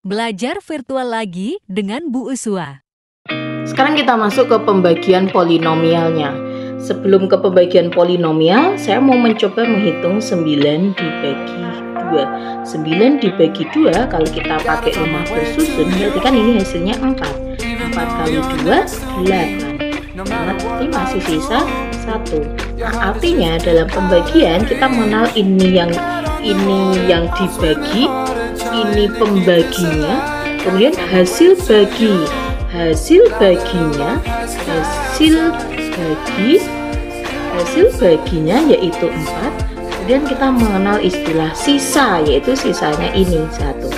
Belajar virtual lagi dengan Bu Uswa. Sekarang kita masuk ke pembagian polinomialnya. Sebelum ke pembagian polinomial, saya mau mencoba menghitung 9 dibagi 2. 9 dibagi 2 kalau kita pakai rumah bersusun, berarti kan ini hasilnya 4. 4 kali 2, 8. Berarti masih sisa 1. Nah, artinya dalam pembagian kita mengenal ini yang dibagi, ini pembaginya, kemudian hasil baginya yaitu 4. Kemudian kita mengenal istilah sisa, yaitu sisanya ini 1.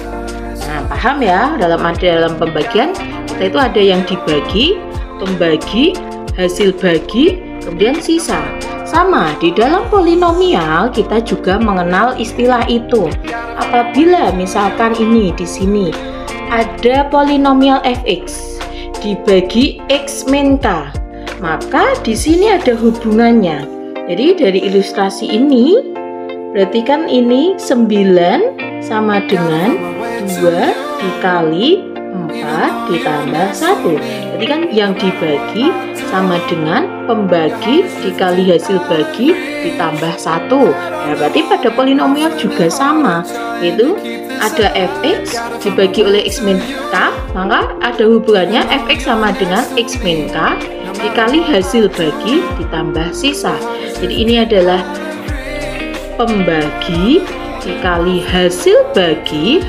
Nah, paham ya, dalam pembagian kita itu ada yang dibagi, pembagi, hasil bagi, kemudian sisa. Sama, di dalam polinomial kita juga mengenal istilah itu. Apabila misalkan ini di sini ada polinomial fx dibagi x min k, maka di sini ada hubungannya. Jadi dari ilustrasi ini berarti kan ini 9 sama dengan 2 dikali 4 ditambah 1. Jadi kan yang dibagi sama dengan pembagi dikali hasil bagi ditambah 1. Nah, berarti pada polinomial juga sama, yaitu ada fx dibagi oleh x min k, maka ada hubungannya fx sama dengan x min k dikali hasil bagi ditambah sisa. Jadi ini adalah pembagi dikali hasil bagi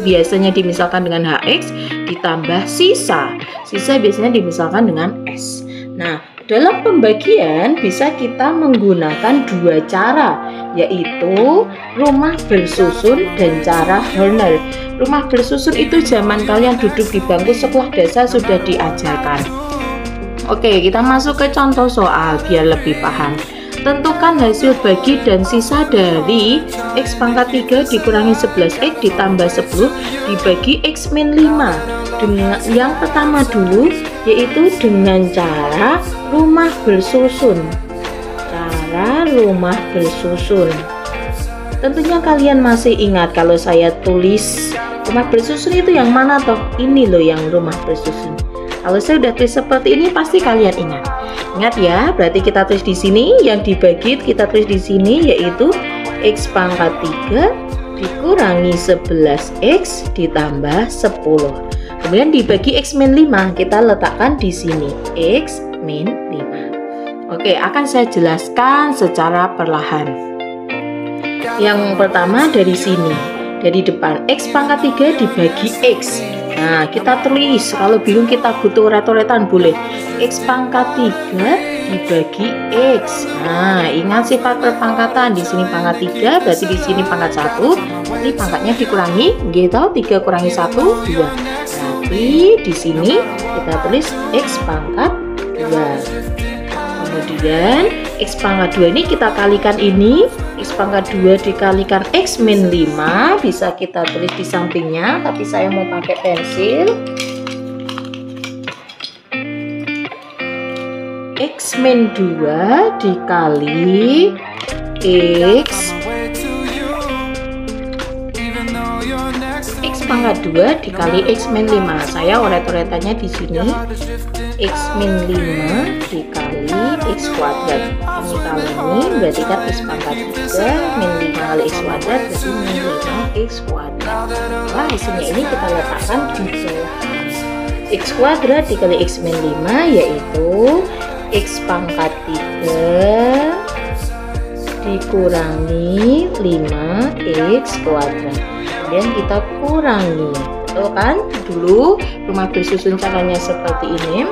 biasanya dimisalkan dengan hx ditambah sisa biasanya dimisalkan dengan s. Nah, dalam pembagian bisa kita menggunakan dua cara, yaitu rumah bersusun dan cara Horner. Rumah bersusun itu zaman kalian duduk di bangku sekolah dasar sudah diajarkan. Oke, kita masuk ke contoh soal biar lebih paham. Tentukan hasil bagi dan sisa dari x pangkat 3 dikurangi 11x ditambah 10 dibagi x min 5. Dengan yang pertama dulu, yaitu dengan cara rumah bersusun. Tentunya kalian masih ingat kalau saya tulis rumah bersusun itu yang mana toh? Ini loh yang rumah bersusun. Kalau saya udah tulis seperti ini pasti kalian ingat. Ingat ya, berarti kita tulis di sini yang dibagi kita tulis di sini yaitu x pangkat 3 dikurangi 11x ditambah 10. Kemudian dibagi x min 5 kita letakkan di sini x min 5. Oke, akan saya jelaskan secara perlahan. Yang pertama dari sini, dari depan x pangkat 3 dibagi x. Nah, kita tulis, kalau bingung kita butuh ret-retan boleh. X pangkat 3 dibagi X. Nah, ingat sifat perpangkatan. Di sini pangkat 3, berarti di sini pangkat 1. Nanti pangkatnya dikurangi, gitu, 3 kurangi 1, 2. Berarti di sini kita tulis X pangkat 2. Kemudian X pangkat 2 ini kita kalikan ini, X pangkat 2 dikalikan X min 5, bisa kita tulis di sampingnya, tapi saya mau pakai pensil. X min 2 dikali X pangkat 2 dikali X min 5. Saya oret-oretannya di sini. X min 5 dikali X kuadrat. Ini kali ini berarti kan X pangkat 3 min 5 kali X kuadrat berarti min 5 X kuadrat. Nah, hasilnya ini kita letakkan di bawah. X kuadrat dikali X min 5 yaitu X pangkat 3 dikurangi 5x kuadrat. Kemudian kita kurangi. Betul kan? Dulu rumah bersusun caranya seperti ini.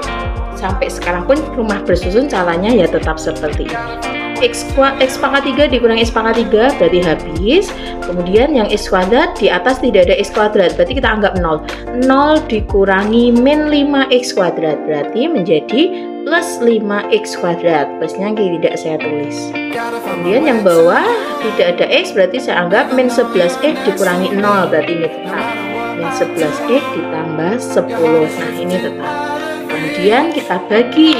Sampai sekarang pun rumah bersusun caranya ya tetap seperti ini. X pangkat 3 dikurangi X pangkat 3 berarti habis. Kemudian yang X kuadrat di atas tidak ada X kuadrat, berarti kita anggap 0. 0 dikurangi min 5x kuadrat berarti menjadi plus 5x kuadrat. Plusnya tidak saya tulis. Kemudian yang bawah tidak ada X berarti saya anggap min 11x dikurangi 0 berarti ini tetap. Min 11x ditambah 10. Nah, ini tetap. Kemudian kita bagi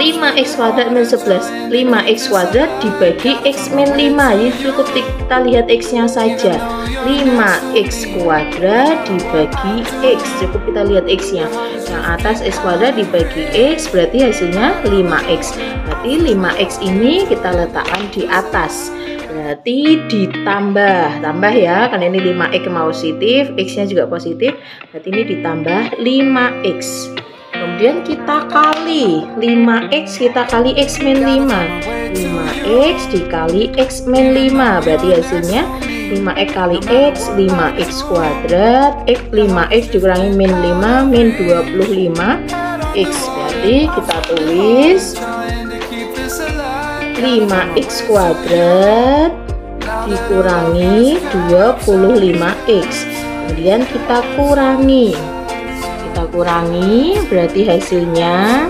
5x kuadrat min 11. 5x kuadrat dibagi x min 5. Jadi cukup kita lihat x-nya saja. 5x kuadrat dibagi x. Cukup kita lihat x-nya. Yang atas x kuadrat dibagi x berarti hasilnya 5x. Berarti 5x ini kita letakkan di atas. Berarti ditambah ya, karena ini 5x positif, x-nya juga positif, berarti ini ditambah 5x. Kemudian kita kali 5x, kita kali x min 5. 5x dikali x min 5, berarti hasilnya 5x kali x, 5x kuadrat, x 5x dikurangi min 5, min 25x. Berarti kita tulis 5x kuadrat dikurangi 25x. Kemudian kita kurangi berarti hasilnya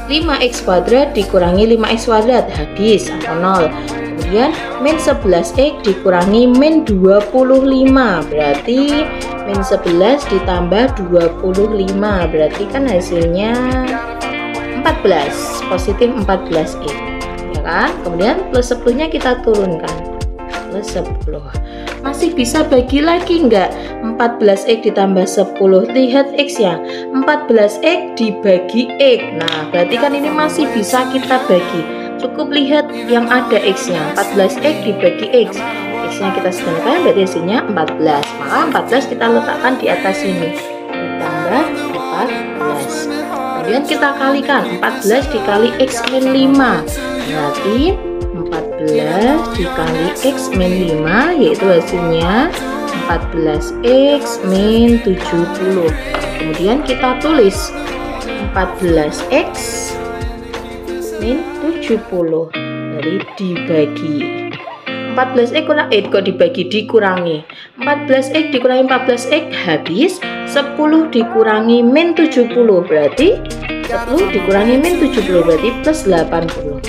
5x kuadrat dikurangi 5x kuadrat habis atau 0. Kemudian min 11x dikurangi min 25 berarti min 11 ditambah 25 berarti kan hasilnya 14, positif 14x ya kan. Kemudian plus 10 nya kita turunkan, plus 10 masih bisa bagi lagi enggak? 14x ditambah 10, lihat x ya, 14x dibagi x. Nah berarti kan ini masih bisa kita bagi, cukup lihat yang ada x nya, 14x dibagi x, x nya kita sedangkan berarti hasilnya 14, maka 14 kita letakkan di atas ini ditambah 14. Kemudian kita kalikan 14 dikali x min 5 berarti 14 dikali x min 5 yaitu hasilnya 14x min 70. Kemudian kita tulis 14x min 70 dari dibagi 14x kurang kok dikurangi 14x dikurangi 14x habis 10 dikurangi min 70 berarti 10 dikurangi min 70 berarti plus 80.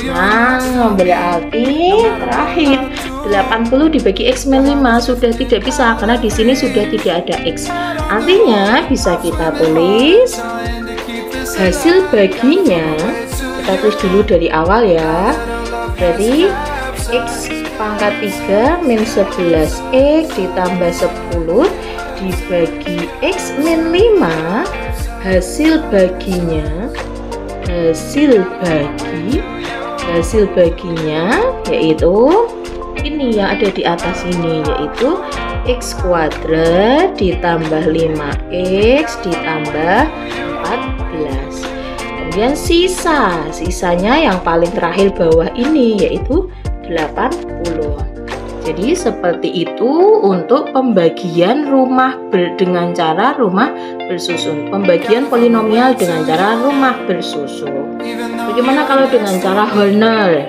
Nah berarti terakhir 80 dibagi x min 5 sudah tidak bisa karena di sini sudah tidak ada x. Artinya bisa kita tulis hasil baginya, kita tulis dulu dari awal ya. Jadi x pangkat 3 min 11x ditambah 10 dibagi x min 5 hasil baginya yaitu ini yang ada di atas ini, yaitu x kuadrat ditambah 5x ditambah 14. Kemudian sisanya yang paling terakhir bawah ini yaitu 80. Jadi seperti itu untuk pembagian rumah dengan cara rumah bersusun, pembagian polinomial dengan cara rumah bersusun. Bagaimana kalau dengan cara Horner?